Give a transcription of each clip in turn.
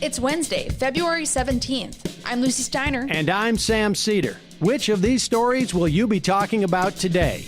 It's Wednesday, February 17th. I'm Lucy Steiner. And I'm Sam Cedar. Which of these stories will you be talking about today?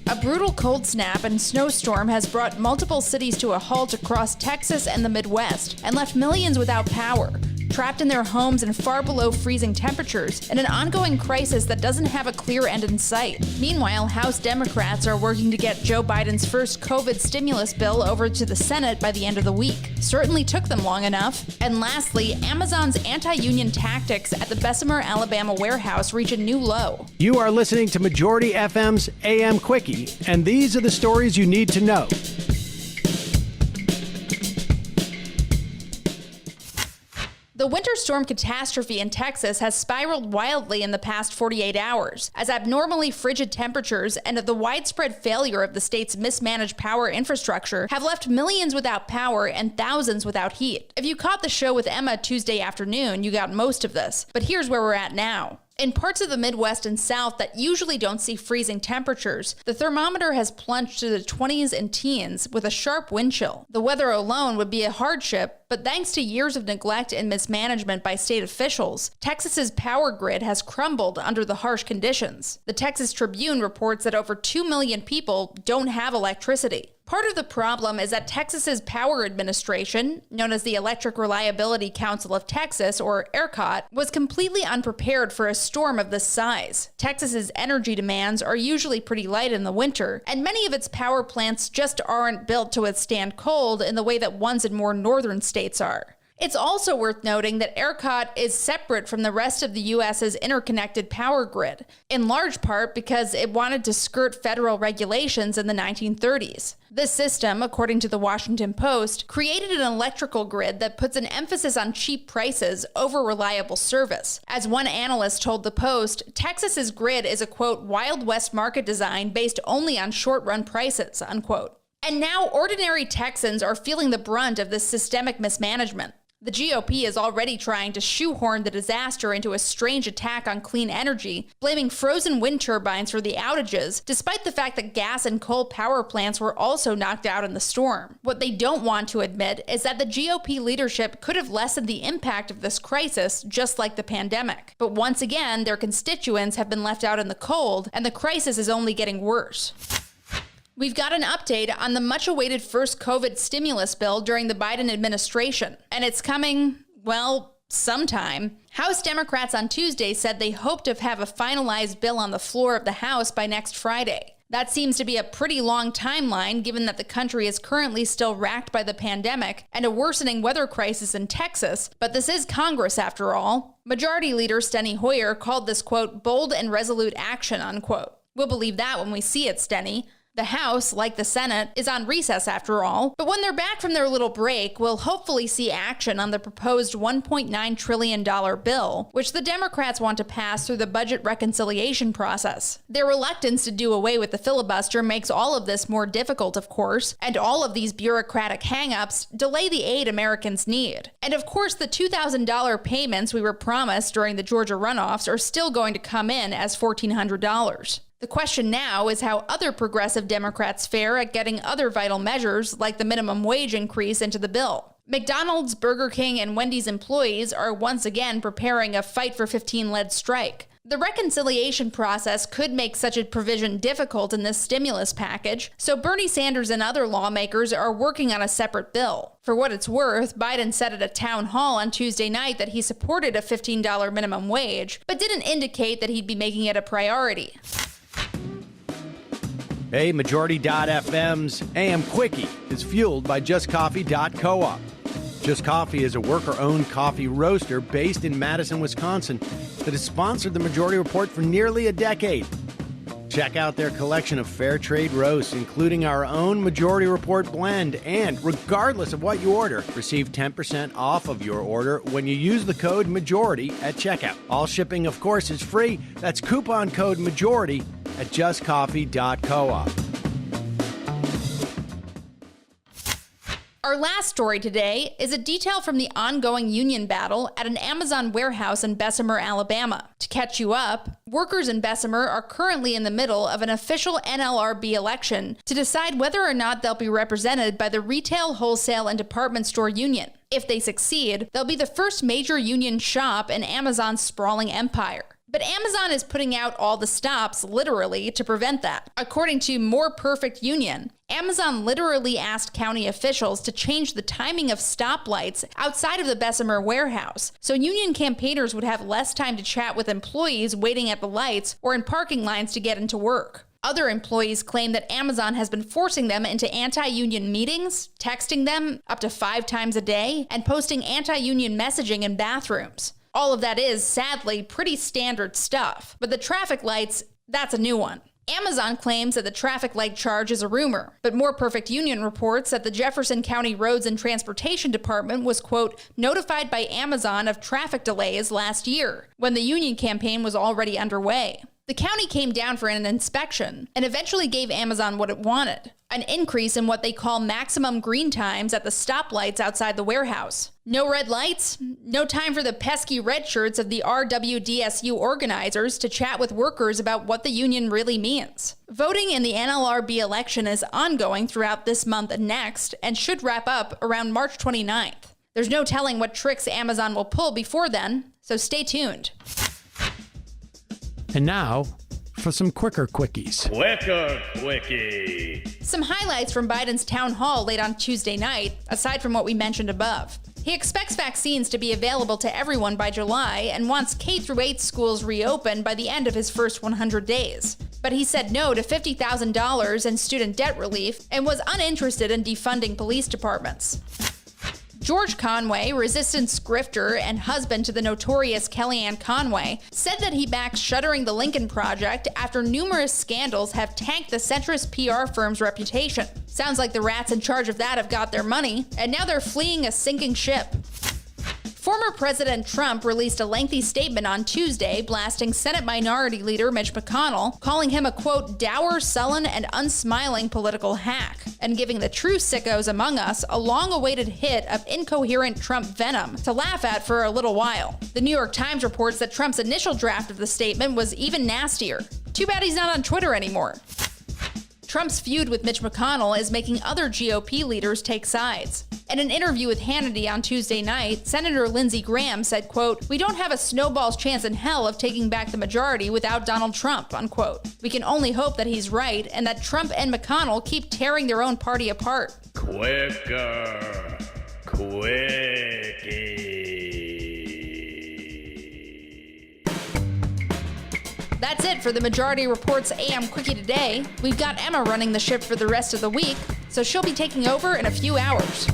A brutal cold snap and snowstorm has brought multiple cities to a halt across Texas and the Midwest and left millions without power, trapped in their homes and far below freezing temperatures in an ongoing crisis that doesn't have a clear end in sight. Meanwhile, House Democrats are working to get Joe Biden's first COVID stimulus bill over to the Senate by the end of the week. Certainly took them long enough. And lastly, Amazon's anti-union tactics at the Bessemer, Alabama warehouse reach a new low. You are listening to Majority FM's AM Quickie, and these are the stories you need to know. The winter storm catastrophe in Texas has spiraled wildly in the past 48 hours, as abnormally frigid temperatures and the widespread failure of the state's mismanaged power infrastructure have left millions without power and thousands without heat. If you caught the show with Emma Tuesday afternoon, you got most of this, but here's where we're at now. In parts of the Midwest and South that usually don't see freezing temperatures, the thermometer has plunged to the 20s and teens with a sharp wind chill. The weather alone would be a hardship, but thanks to years of neglect and mismanagement by state officials, Texas's power grid has crumbled under the harsh conditions. The Texas Tribune reports that over 2 million people don't have electricity. Part of the problem is that Texas's Power Administration, known as the Electric Reliability Council of Texas, or ERCOT, was completely unprepared for a storm of this size. Texas's energy demands are usually pretty light in the winter, and many of its power plants just aren't built to withstand cold in the way that ones in more northern states are. It's also worth noting that ERCOT is separate from the rest of the U.S.'s interconnected power grid, in large part because it wanted to skirt federal regulations in the 1930s. This system, according to the Washington Post, created an electrical grid that puts an emphasis on cheap prices over reliable service. As one analyst told the Post, Texas's grid is a, quote, Wild West market design based only on short-run prices, unquote. And now ordinary Texans are feeling the brunt of this systemic mismanagement. The GOP is already trying to shoehorn the disaster into a strange attack on clean energy, blaming frozen wind turbines for the outages, despite the fact that gas and coal power plants were also knocked out in the storm. What they don't want to admit is that the GOP leadership could have lessened the impact of this crisis, just like the pandemic. But once again, their constituents have been left out in the cold, and the crisis is only getting worse. We've got an update on the much-awaited first COVID stimulus bill during the Biden administration, and it's coming, well, sometime. House Democrats on Tuesday said they hope to have a finalized bill on the floor of the House by next Friday. That seems to be a pretty long timeline, given that the country is currently still racked by the pandemic and a worsening weather crisis in Texas, but this is Congress after all. Majority Leader Steny Hoyer called this, quote, bold and resolute action, unquote. We'll believe that when we see it, Steny. The House, like the Senate, is on recess after all, but when they're back from their little break, we'll hopefully see action on the proposed $1.9 trillion bill, which the Democrats want to pass through the budget reconciliation process. Their reluctance to do away with the filibuster makes all of this more difficult, of course, and all of these bureaucratic hang-ups delay the aid Americans need. And of course, the $2,000 payments we were promised during the Georgia runoffs are still going to come in as $1,400. The question now is how other progressive Democrats fare at getting other vital measures like the minimum wage increase into the bill. McDonald's, Burger King, and Wendy's employees are once again preparing a Fight for 15-led strike. The reconciliation process could make such a provision difficult in this stimulus package, so Bernie Sanders and other lawmakers are working on a separate bill. For what it's worth, Biden said at a town hall on Tuesday night that he supported a $15 minimum wage, but didn't indicate that he'd be making it a priority. Hey, Majority.fm's AM Quickie is fueled by JustCoffee.coop. Just Coffee is a worker-owned coffee roaster based in Madison, Wisconsin that has sponsored the Majority Report for nearly a decade. Check out their collection of fair trade roasts, including our own Majority Report blend, and regardless of what you order, receive 10% off of your order when you use the code MAJORITY at checkout. All shipping, of course, is free. That's coupon code MAJORITY at justcoffee.coop. Our last story today is a detail from the ongoing union battle at an Amazon warehouse in Bessemer, Alabama. To catch you up, workers in Bessemer are currently in the middle of an official NLRB election to decide whether or not they'll be represented by the Retail, Wholesale, and Department Store Union. If they succeed, they'll be the first major union shop in Amazon's sprawling empire. But Amazon is putting out all the stops, literally, to prevent that. According to More Perfect Union, Amazon literally asked county officials to change the timing of stoplights outside of the Bessemer warehouse, so union campaigners would have less time to chat with employees waiting at the lights or in parking lines to get into work. Other employees claim that Amazon has been forcing them into anti-union meetings, texting them up to 5 times a day, and posting anti-union messaging in bathrooms. All of that is, sadly, pretty standard stuff. But the traffic lights, that's a new one. Amazon claims that the traffic light charge is a rumor, but More Perfect Union reports that the Jefferson County Roads and Transportation Department was, quote, notified by Amazon of traffic delays last year, when the union campaign was already underway. The county came down for an inspection and eventually gave Amazon what it wanted, an increase in what they call maximum green times at the stoplights outside the warehouse. No red lights, no time for the pesky red shirts of the RWDSU organizers to chat with workers about what the union really means. Voting in the NLRB election is ongoing throughout this month and next, and should wrap up around March 29th. There's no telling what tricks Amazon will pull before then, so stay tuned. And now, for some quicker quickies. Quicker quickie. Some highlights from Biden's town hall late on Tuesday night, aside from what we mentioned above. He expects vaccines to be available to everyone by July and wants K-8 schools reopened by the end of his first 100 days. But he said no to $50,000 in student debt relief and was uninterested in defunding police departments. George Conway, resistance grifter and husband to the notorious Kellyanne Conway, said that he backs shuttering the Lincoln Project after numerous scandals have tanked the centrist PR firm's reputation. Sounds like the rats in charge of that have got their money, and now they're fleeing a sinking ship. Former President Trump released a lengthy statement on Tuesday blasting Senate Minority Leader Mitch McConnell, calling him a, quote, dour, sullen, and unsmiling political hack, and giving the true sickos among us a long-awaited hit of incoherent Trump venom to laugh at for a little while. The New York Times reports that Trump's initial draft of the statement was even nastier. Too bad he's not on Twitter anymore. Trump's feud with Mitch McConnell is making other GOP leaders take sides. In an interview with Hannity on Tuesday night, Senator Lindsey Graham said, quote, we don't have a snowball's chance in hell of taking back the majority without Donald Trump, unquote. We can only hope that he's right and that Trump and McConnell keep tearing their own party apart. Quicker quickie. That's it for the Majority Report's AM Quickie today. We've got Emma running the ship for the rest of the week, so she'll be taking over in a few hours.